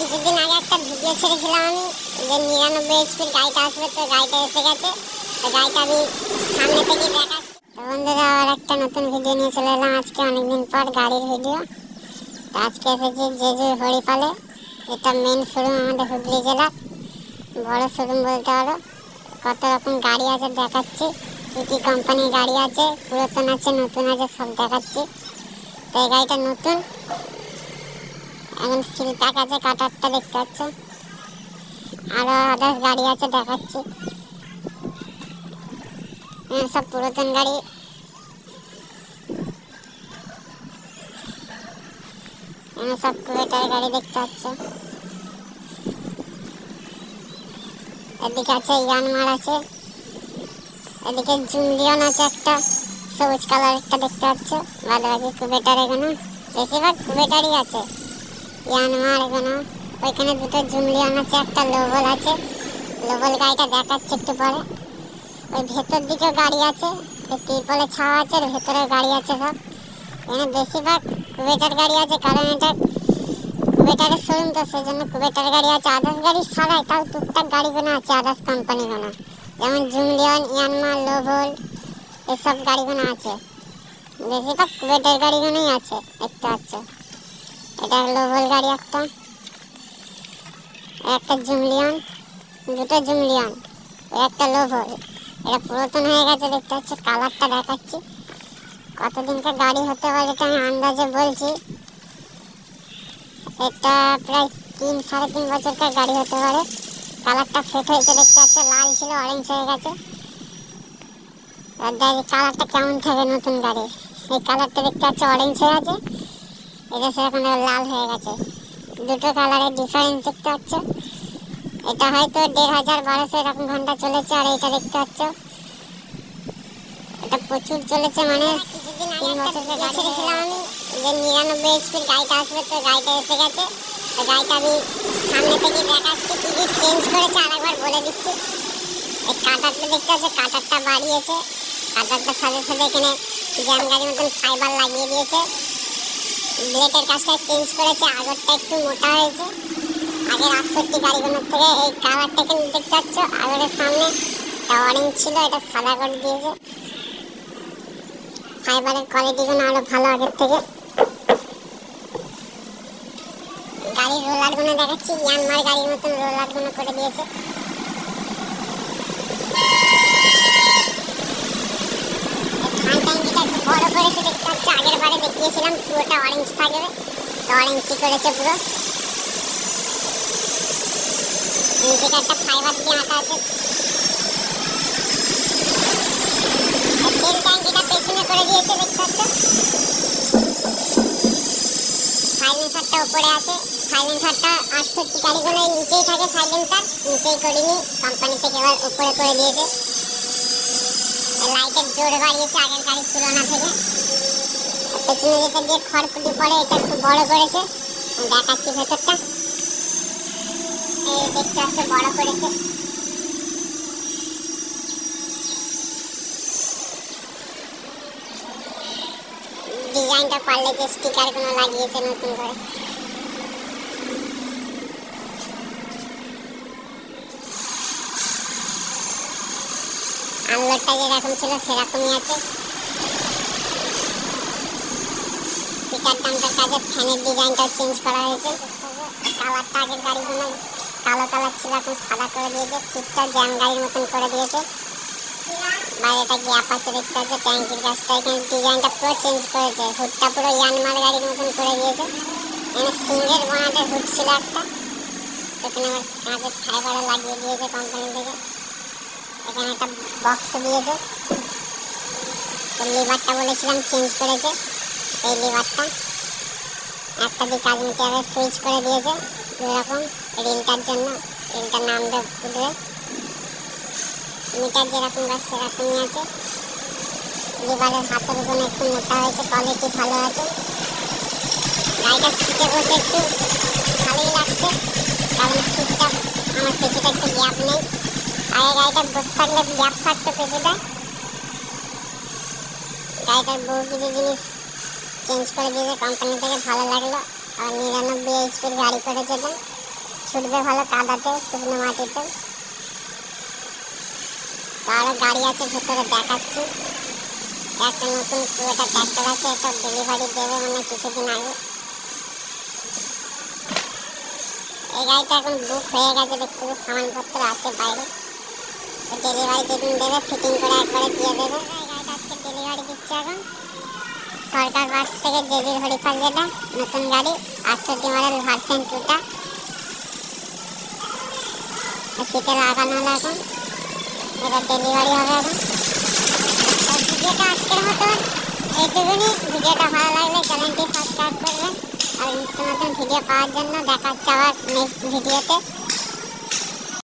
কিছুদিন আগে একটা ভিডিও ছেড়েছিলাম আমি যে 99 এইচপির গাড়িটা আসবে, তো গাড়িটা এসে গেছে। তো গাড়িটা আমি সামনে থেকে দেখাচ্ছি। তো বন্ধুরা, আবার একটা নতুন ভিডিও নিয়ে চলে এলাম আজকে অনেকদিন পর গাড়ির ভিডিও। তো আজকে এসেছি জেজুর হরিপালে। এটা মেন শোরুম আমাদের হুগলি জেলার, বড় শোরুম বলতে পারো। কত রকম গাড়ি আছে দেখাচ্ছি, কি কি কোম্পানির গাড়ি আছে, পুরাতন আছে নতুন আছে সব দেখাচ্ছি। তো এই গাড়িটা নতুন, এখন সিল প্যাক আছে, কাটারটা দেখতে পাচ্ছ। আরো আদার্স গাড়ি আছে দেখাচ্ছি, সব পুরাতন গাড়ি। সব কুয়েটার গাড়ি দেখতে পাচ্ছ। এদিকে আছে ইয়ানমার আছে, এদিকে জুমলিয়ন আছে একটা সবুজ কালার একটা দেখতে পাচ্ছ। বাদ বাকি কুবেটার, এখানে বেশিরভাগ কুবেটারই আছে। ইয়ানমার এখানে, ওইখানে দুটো জুমলিয়ন আছে, একটা লোভল আছে। লোভল গাড়িটা দেখাচ্ছে একটু পরে। ওই ভেতর দিকে গাড়ি আছে, তিরপলে ছাওয়া আছে, আর ভেতরে গাড়ি আছে সব। এখানে বেশিরভাগ কুবেটার গাড়ি আছে, কারণ এটা কুবেটারের শোরুম, তো সেই জন্য কুবেটার গাড়ি আছে। আদার্স গাড়ি ছাড়াই তাও টুকটাক গাড়িগুলো আছে আদার্স কোম্পানিগুলো, যেমন জুমলিয়ন, ইয়ানমার, লোভল, এসব গাড়িগুলো আছে। বেশিরভাগ কুবেটার গাড়িগুলোই আছে দেখতে পাচ্ছ। এটা লোভল গাড়ি একটা, একটা জুমলিয়ন, দুটো জুমলিয়ন, একটা লোভল। এটা পুরাতন হয়ে গেছে দেখতে পাচ্ছ। কালারটা দেখাচ্ছি, কতদিনকার গাড়ি হতে পারে এটা আমি আন্দাজে বলছি। এটা প্রায় 3-3.5 বছরকার গাড়ি হতে পারে। কালারটা ফেট হয়েছে দেখতে পাচ্ছ, লাল ছিল অরেঞ্জ হয়ে গেছে। কালারটা কেমন থাকে নতুন গাড়ি, এই কালারটা দেখতে পাচ্ছ অরেঞ্জ হয়ে আছে, এটা সেখানে লাল হয়ে গেছে। দুটো কালারের ডিফারেন্স দেখতে পাচ্ছ। এটা হয়তো 1500-1200 এরকম ঘন্টা চলেছে, আর এটা দেখতে পাচ্ছ এটা প্রচুর চলেছে, মানে 3 বছরের গাড়ি ছেড়েছিলাম আমি যে 99 এইচপির গাড়িটা আসবে, তো গাড়িটা এসে গেছে। তো গাড়িটা আমি সামনে থেকে দেখাচ্ছি, কি কি চেঞ্জ করেছে আরেকবার বলে দিচ্ছি। এই কাটারটা দেখতে পাচ্ছ, কাটারটা বাড়িয়েছে, কাটারটার সাথে সাথে এখানে জ্যাম গাড়ির মতন ফাইবার লাগিয়ে দিয়েছে। ব্লেডের কাজটা চেঞ্জ করেছে, আগরটা একটু মোটা হয়েছে। আগের 68 গাড়িগুলোর থেকে এই কালারটা এখানে দেখতে পাচ্ছ। আগরের সামনে অরেঞ্জ ছিল, এটা সাদা করে দিয়েছে। ফাইবারের কোয়ালিটিগুলো আরো ভালো আগের থেকে। গাড়ির রোলারগুলো দেখাচ্ছি, ইয়ানমার গাড়ির মতন রোলারগুলো করে দিয়েছে। ধান ট্যাঙ্কিটা একটু বড় করেছে দেখতে পাচ্ছ। আগের বারে দেখিয়েছিলাম পুরোটা অরেঞ্জ থাকবে, তো অরেঞ্জই করেছে পুরো। নিচে একটা ফাইবার দিয়ে আঁকা আছে। তেল ট্যাঙ্কিটা পেছনে করে দিয়েছে দেখতে পাচ্ছ। সাইলেন্সারটা উপরে আছে, সাইলেন্সারটা 68 গাড়িগুলো নিচেই থাকে, সাইলেন্সার নিচেই করিনি, কোম্পানি থেকে এবার উপরে করে দিয়েছে। লাইটের জোর বাড়িয়েছে আগের গাড়ির তুলনা থেকে। পেছনে যেটা দিয়ে খড়কুটি পড়ে এটা একটু বড় করেছে, দেখাচ্ছি ভেতরটা। এই দেখতে পাচ্ছ বড় করেছে। ডিজাইনটা পারলে যে স্টিকারগুলো লাগিয়েছে নতুন করে। আনলোডটা যেরকম ছিল সেরকমই আছে। স্পিকার ডাম্পের কাজে ফ্যানের ডিজাইনটাও চেঞ্জ করা হয়েছে। কালারটা আগের গাড়িগুলো কালো কালার ছিল, এখন সাদা করে দিয়েছে। সিটটা জ্যাম গাড়ির মতন করে দিয়েছে। বাইরেটা গ্যাপ আছে দেখতে পাচ্ছ। ট্যাঙ্কির কাজটা এখানে ডিজাইনটা পুরো চেঞ্জ করেছে। হুডটা পুরো ইয়ানমার গাড়ির মতন করে দিয়েছে। এখানে সিঙ্গেল বোনাটের হুড ছিল একটা, এখানে আবার কাঁচের ফাইবারও লাগিয়ে দিয়েছে কোম্পানি থেকে। এখানে একটা বক্স দিয়েছে। লিভারটা বলেছিলাম চেঞ্জ করেছে, এই লিভারটা একটা দিক কাজ নিতে হবে, সুইচ করে দিয়েছে এরকম রিলটার জন্য। রিলটার নাম উঠবে, মিটার যেরকম বা সেরকমই আছে। লিভারের হাতের গুলো একটু মোটা হয়েছে, কোয়ালিটি ভালো আছে। গাড়িটা সিটে বসে একটু ভালোই লাগছে, কারণ সিটটা আমার পেছনে একটু গ্যাপ নেই। আগে গাড়িটা বসে থাকলে গ্যাপ থাকতো পেছনে। গাড়িটার বহু কিছু জিনিস চেঞ্জ করে দিয়েছে কোম্পানি থেকে, ভালো লাগলো। আর 99 এইচপির গাড়ি করেছে এটা। ছুটবে ভালো কাদাতে, শুকনো মাটিতে। আরো গাড়ি আছে ভেতরে, দেখাচ্ছি। একটা নতুন কুয়েটা ট্র্যাক্টর আছে, এটা ডেলিভারি দেবে মানে কিছুদিন আগে। এই গাড়িটা এখন বুক হয়ে গেছে, দেখতে সামানপত্র আছে বাইরে। ডেলিভারি যেদিন দেবে ফিটিং করে একবারে দিয়ে দেবে। এই গাড়িটা আজকে ডেলিভারি দিচ্ছে এখন সরকার বাস থেকে, জেজির হরিফাল, যেটা নতুন গাড়ি 68 মডেল ভার্সন 2টা। শীতে লাগানো হলো এখন, এটা ডেলিভারি হবে এখন। ভিডিওটা আজকের মতো এইটুকুনি। ভিডিওটা ভালো লাগলে চ্যানেলটি সাবস্ক্রাইব করবেন। আর নতুন নতুন ভিডিও পাওয়ার জন্য দেখা হচ্ছে আবার নেক্সট ভিডিওতে।